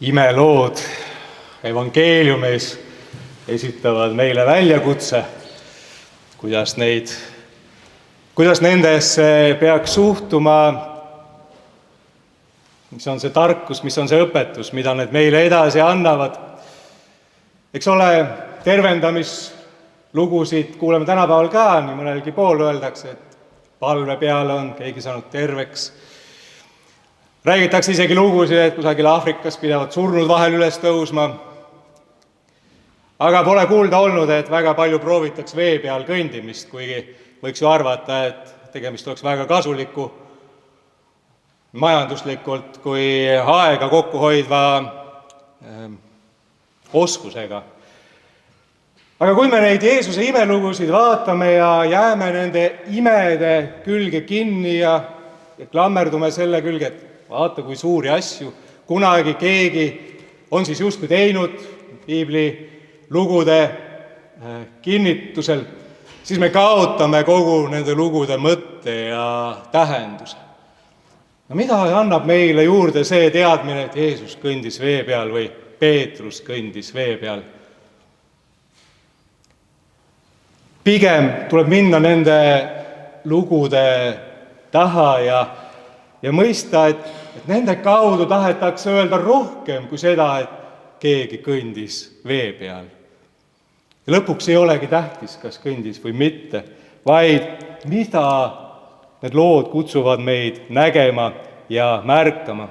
imelood evangeeliumis esitavad meile väljakutse, kuidas nendesse peaks suhtuma, mis on see tarkus, mis on see õpetus, mida need meile edasi annavad. Eks ole, tervendamislugusid kuuleme tänapäeval ka, nii mõnelgi pool öeldakse, et palve peale on keegi saanud terveks. Räägitakse isegi lugusid, et kusagil Aafrikas pidevad surnud vahel üles tõusma. Aga pole kuulda olnud, et väga palju proovitaks vee peal kõndimist, kuigi võiks ju arvata, et tegemist oleks väga kasuliku majanduslikult kui aega kokku hoidva oskusega. Aga kui me neid Jeesuse imelugusid vaatame ja jääme nende imede külge kinni ja klammerdume selle külge, et vaata, kui suuri asju kunagi keegi on siis justkui teinud piibli lugude kinnitusel, siis me kaotame kogu nende lugude mõtte ja tähenduse. No mida annab meile juurde see teadmine, et Jeesus kõndis vee peal või Peetrus kõndis vee peal? Pigem tuleb minna nende lugude taha ja mõista, et nende kaudu tahetakse öelda rohkem kui seda, et keegi kõndis vee peal. Ja lõpuks ei olegi tähtis, kas kõndis või mitte, vaid mida need lood kutsuvad meid nägema ja märkama.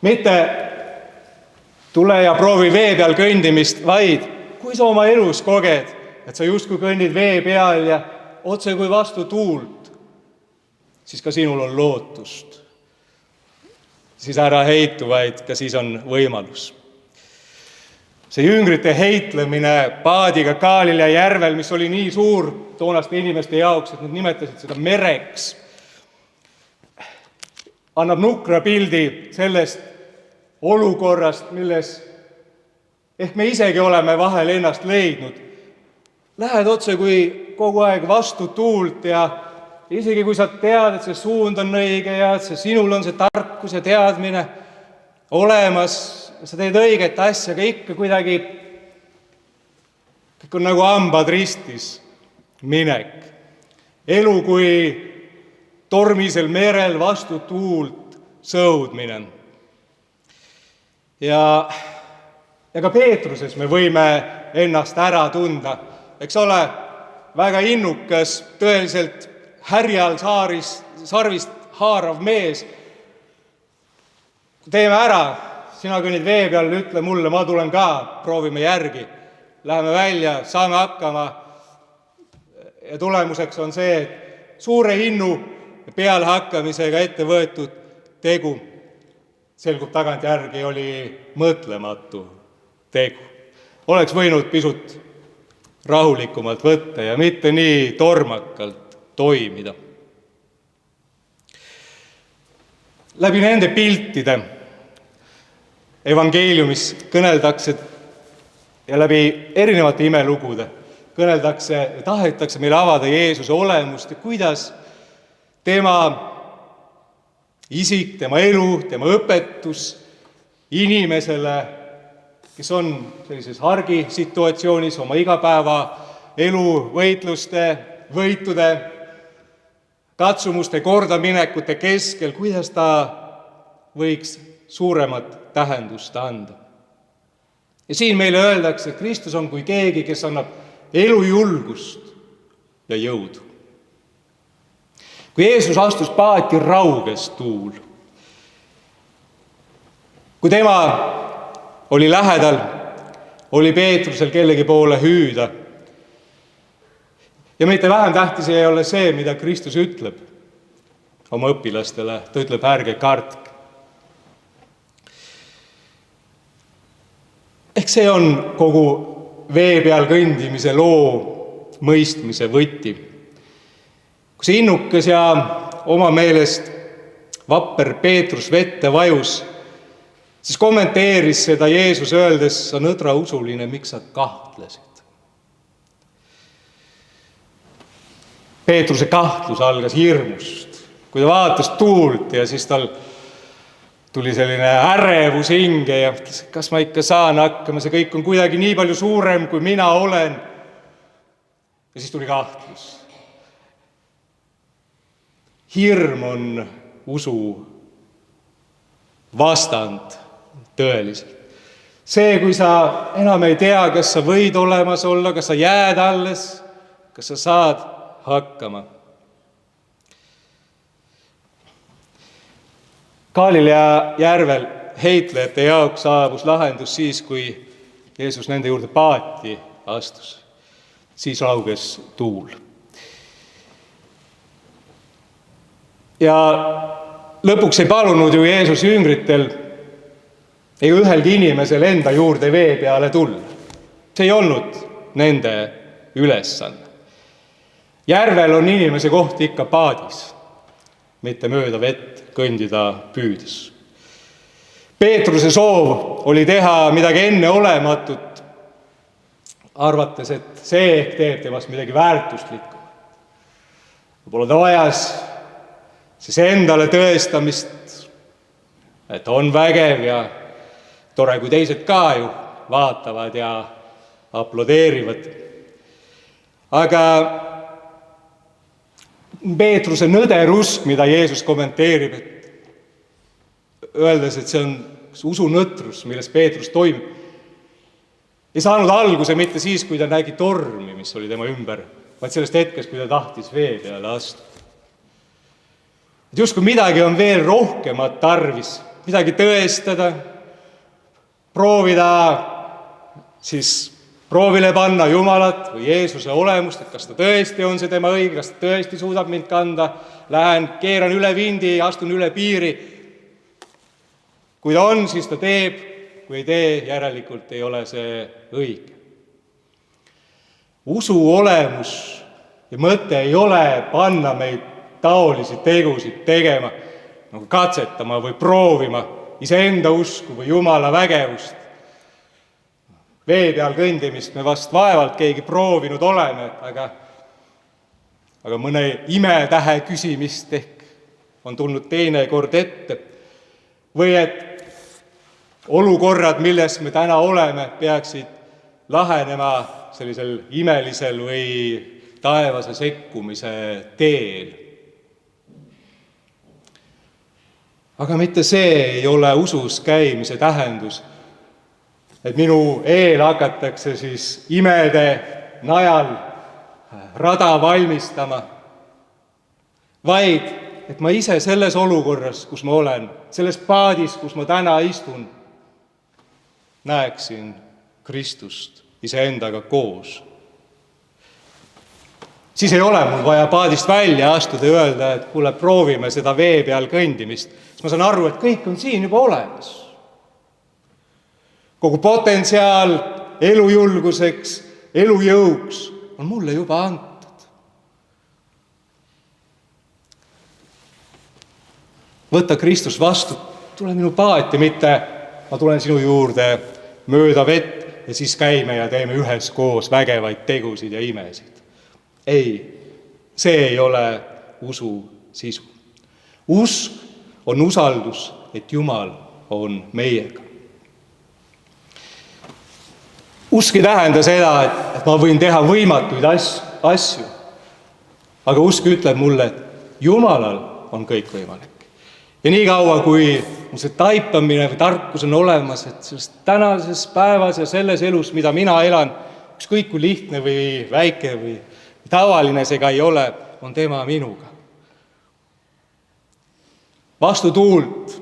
Mitte tule ja proovi vee peal kõndimist, vaid kui sa oma elus koged, et sa justkui kõndid vee peal ja otse kui vastu tuult, siis ka sinul on lootust. Siis ära heitu, vaid ka siis on võimalus. See jüngrite heitlemine paadiga Kaalil ja järvel, mis oli nii suur toonaste inimeste jaoks, et nad nimetasid seda mereks, annab nukra pildi sellest olukorrast, milles ehk me isegi oleme vahel ennast leidnud. Lähed otse kui kogu aeg vastu tuult ja isegi kui sa tead, et see suund on õige ja et sinul on see tarkus ja teadmine olemas, sa teed õiget asja, aga ikka kuidagi kõik on nagu hambad ristis minek. Elu kui tormisel merel vastu tuult sõudmine. Ja ka Peetruses me võime ennast ära tunda. Eks ole, väga innukas, tõeliselt härjal sarvist haarav mees. Teeme ära, sina kõnnid vee peal, ütle mulle, ma tulen ka, proovime järgi. Läheme välja, saame hakkama. Ja tulemuseks on see, et suure innu pealhakkamisega ette võetud tegu selgub tagantjärgi oli mõtlematu tegu. Oleks võinud pisut rahulikumalt võtta ja mitte nii tormakalt toimida. Läbi nende piltide evangeeliumis kõneldakse ja läbi erinevate imelugude kõneldakse ja tahetakse meile avada Jeesuse olemust ja kuidas tema isik, tema elu, tema õpetus inimesele, kes on sellises argisituatsioonis oma igapäeva elu, võitluste, võitude, katsumuste, kordaminekute keskel, kuidas ta võiks suuremat tähendust anda. Ja siin meile öeldakse, et Kristus on kui keegi, kes annab elujulgust ja jõudu. Kui Jeesus astus paati, rauges tuul. Kui tema oli lähedal, oli Peetrusel kellegi poole hüüda. Ja mitte vähem tähtis ei ole see, mida Kristus ütleb oma õpilastele. Ta ütleb, ärge kartke. Ehk see on kogu vee peal kõndimise loo mõistmise võti. Kui see innukas ja oma meelest vapper Peetrus vette vajus, siis kommenteeris seda Jeesus öeldes, sa nõdra usuline, miks sa kahtlesid? Peetruse kahtlus algas hirmust, kui ta vaatas tuult ja siis tal tuli selline ärevus hinge ja kas ma ikka saan hakkama, see kõik on kuidagi nii palju suurem, kui mina olen. Ja siis tuli kahtlus. Hirm on usu vastand tõeliselt. See, kui sa enam ei tea, kas sa võid olemas olla, kas sa jääd alles, kas sa saad hakkama. Galilea järvel heitlejate jaoks saabus lahendus siis, kui Jeesus nende juurde paati astus. Siis lauges tuul. Ja lõpuks ei palunud ju Jeesus jüngritel ei ühelgi inimesel enda juurde vee peale tulla. See ei olnud nende ülesanne. Järvel on inimese koht ikka paadis, mitte mööda vett kõndida püüdes. Peetruse soov oli teha midagi enneolematut, arvates, et see ehk teeb temast midagi väärtuslikku. Võib-olla ta vajas siis endale tõestamist, et on vägev ja tore, kui teised ka ju vaatavad ja aplodeerivad. Aga Peetruse nõderusk, mida Jeesus kommenteerib, öeldes, et see on usunõtrus, milles Peetrus toimib, ei saanud alguse mitte siis, kui ta nägi tormi, mis oli tema ümber, vaid sellest hetkest, kui ta tahtis vee peale astuda. Justkui midagi on veel rohkemat tarvis, midagi tõestada, proovile panna Jumalat või Jeesuse olemust, et kas ta tõesti on see tema õige, kas ta tõesti suudab mind kanda, lähen, keeran üle vindi, astun üle piiri. Kui ta on, siis ta teeb, kui ei tee, järelikult ei ole see õige. Usu olemus ja mõte ei ole panna meid taolisi tegusid tegema, nagu katsetama või proovima iseenda usku või Jumala vägevust. Vee peal kõndimist me vast vaevalt keegi proovinud oleme, aga mõne imetähe küsimist ehk on tulnud teine kord ette. Või et olukorrad, milles me täna oleme, peaksid lahenema sellisel imelisel või taevase sekkumise teel. Aga mitte see ei ole usus käimise tähendus, et minu eel hakatakse siis imede najal rada valmistama, vaid et ma ise selles olukorras, kus ma olen, selles paadis, kus ma täna istun, näeksin Kristust iseendaga koos. Siis ei ole mul vaja paadist välja astuda ja öelda, et kuule, proovime seda vee peal kõndimist. Siis ma saan aru, et kõik on siin juba olemas. Kogu potentsiaal elujulguseks, elujõuks on mulle juba antud. Võta Kristus vastu, tule minu paati, mitte ma tulen sinu juurde mööda vett ja siis käime ja teeme üheskoos vägevaid tegusid ja imesid. Ei, see ei ole usu sisu. Usk on usaldus, et Jumal on meiega. Usk ei tähenda seda, et ma võin teha võimatuid asju, aga usk ütleb mulle, et Jumalal on kõik võimalik. Ja nii kaua, kui see taipamine või tarkus on olemas, et sellest tänases päevas ja selles elus, mida mina elan, ükskõik kui lihtne või väike või tavaline see ka ei ole, on tema minuga. Vastu tuult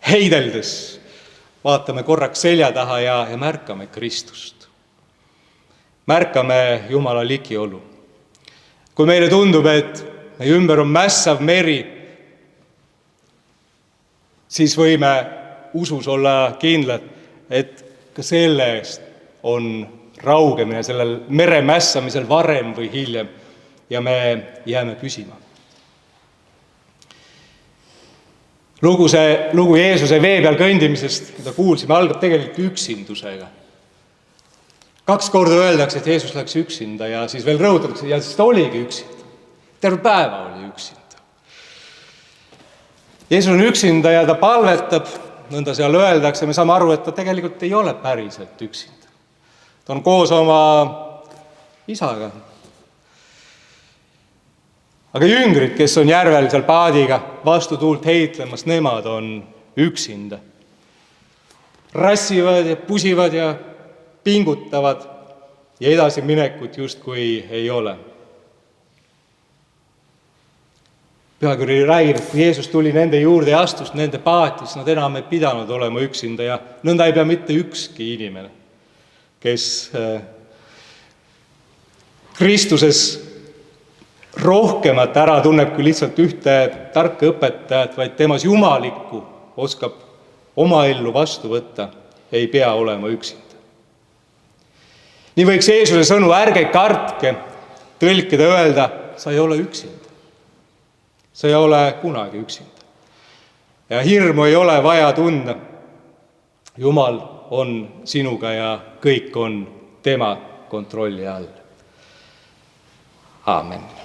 heideldes vaatame korraks selja taha ja märkame Kristust. Märkame Jumala ligiolu. Kui meile tundub, et meie ümber on mässav meri, siis võime usus olla kindlad, et ka selle eest on raugemine sellel mere mässamisel varem või hiljem ja me jääme püsima. Lugu Jeesuse vee peal kõndimisest, mida kuulsime, algab tegelikult üksindusega. 2 korda öeldakse, et Jeesus läks üksinda ja siis veel rõhutatakse, ja siis ta oligi üksinda. Terve päeva oli üksinda. Jeesus on üksinda ja ta palvetab, nõnda seal öeldakse, me saame aru, et ta tegelikult ei ole päriselt üksinda. Ta on koos oma isaga. Aga jüngrid, kes on järvel seal paadiga vastu tuult heitlemas, nemad on üksinda. Rassivad ja pusivad ja pingutavad ja edasiminekut justkui ei ole. Pühakiri räägib, et kui Jeesus tuli nende juurde ja astus nende paati, siis nad enam ei pidanud olema üksinda ja nõnda ei pea mitte ükski inimene, kes Kristuses rohkemat ära tunneb kui lihtsalt ühte tarka õpetajat, vaid temas jumalikku oskab oma ellu vastu võtta, ei pea olema üksinda. Nii võiks Jeesuse sõnu ärge kartke tõlkida öelda, sa ei ole üksinda. Sa ei ole kunagi üksinda. Ja hirmu ei ole vaja tunda. Jumal on sinuga ja kõik on tema kontrolli all. Aamen.